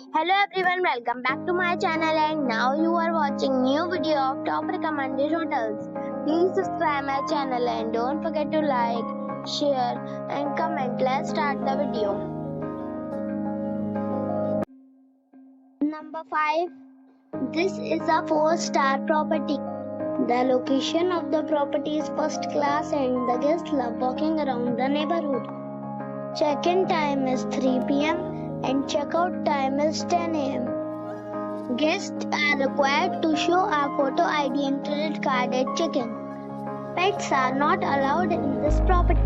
Hello everyone, welcome back to my channel and now you are watching new video of top recommended hotels. Please subscribe my channel and don't forget to like, share and comment. Let's start the video. Number 5. This is a 4-star property. The location of the property is first class and the guests love walking around the neighborhood. Check-in time is 3 p.m. and checkout time is 10 a.m. Guests are required to show a photo ID and credit card at check-in. Pets are not allowed in this property.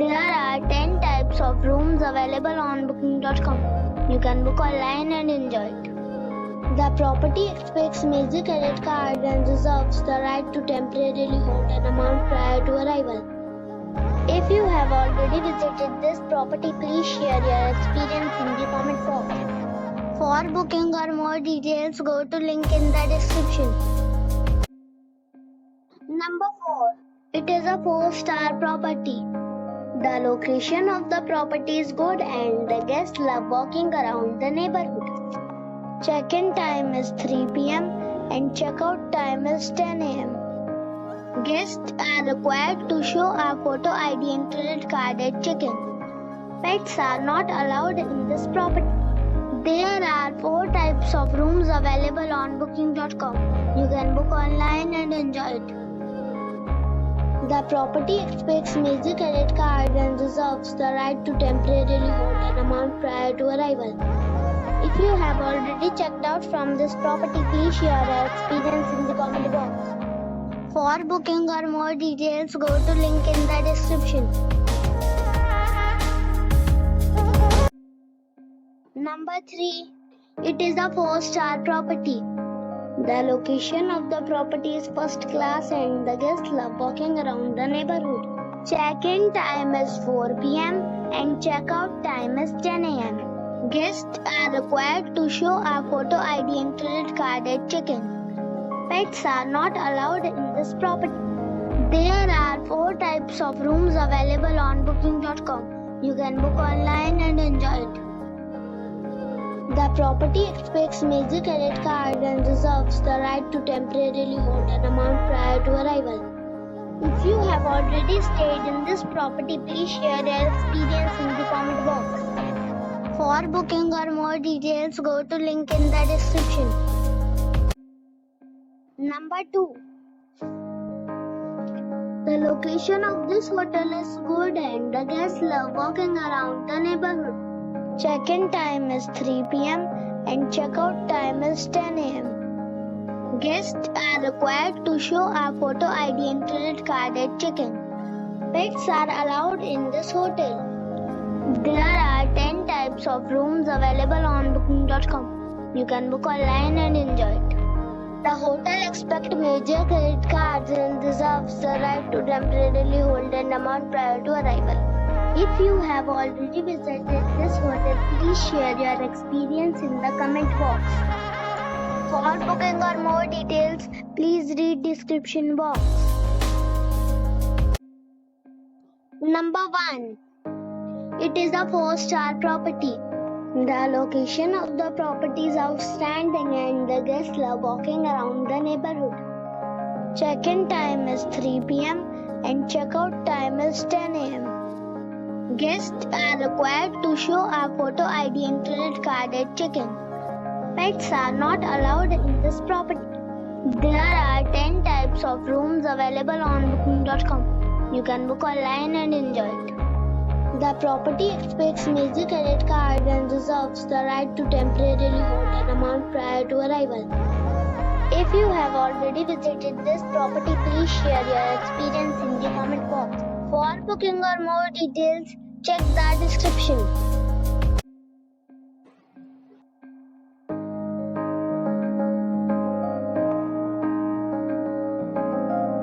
There are 10 types of rooms available on booking.com. You can book online and enjoy it. The property expects major credit card and reserves the right to temporarily hold an amount prior to arrival. If you have already visited this property, please share your experience in the comment box. For booking or more details, go to link in the description. Number 4. It is a 4-star property. The location of the property is good and the guests love walking around the neighborhood. Check-in time is 3 p.m. and checkout time is 10 a.m. Guests are required to show a photo ID and credit card at check-in. Pets are not allowed in this property. There are 4 types of rooms available on booking.com. You can book online and enjoy it. The property expects major credit card and reserves the right to temporarily hold an amount prior to arrival. If you have already checked out from this property, please share your experience in the comment box. For booking or more details, go to link in the description. Number 3. It is a 4-star property. The location of the property is first class and the guests love walking around the neighborhood. Check-in time is 4 p.m. and checkout time is 10 a.m. Guests are required to show a photo ID and credit card at check-in. Pets are not allowed in this property. There are 4 types of rooms available on booking.com. You can book online and enjoy it. The property expects major credit card and reserves the right to temporarily hold an amount prior to arrival. If you have already stayed in this property, please share your experience in the comment box. For booking or more details, go to link in the description. Number 2. The location of this hotel is good and the guests love walking around the neighborhood. Check-in time is 3 p.m. and checkout time is 10 a.m. Guests are required to show a photo ID and credit card at check-in. Pets are allowed in this hotel. There are 10 types of rooms available on booking.com. You can book online and enjoy it. The hotel expects major credit cards and reserves the right to temporarily hold an amount prior to arrival. If you have already visited this hotel, please share your experience in the comment box. For booking or more details, please read description box. Number 1. It is a 4-star property. The location of the property is outstanding and the guests love walking around the neighborhood. Check-in time is 3 p.m. and checkout time is 10 a.m. Guests are required to show a photo ID and credit card at check-in. Pets are not allowed in this property. There are 10 types of rooms available on booking.com. You can book online and enjoy it. The property expects major credit card and reserves the right to temporarily hold an amount prior to arrival. If you have already visited this property, please share your experience in the comment box. For booking or more details, check the description.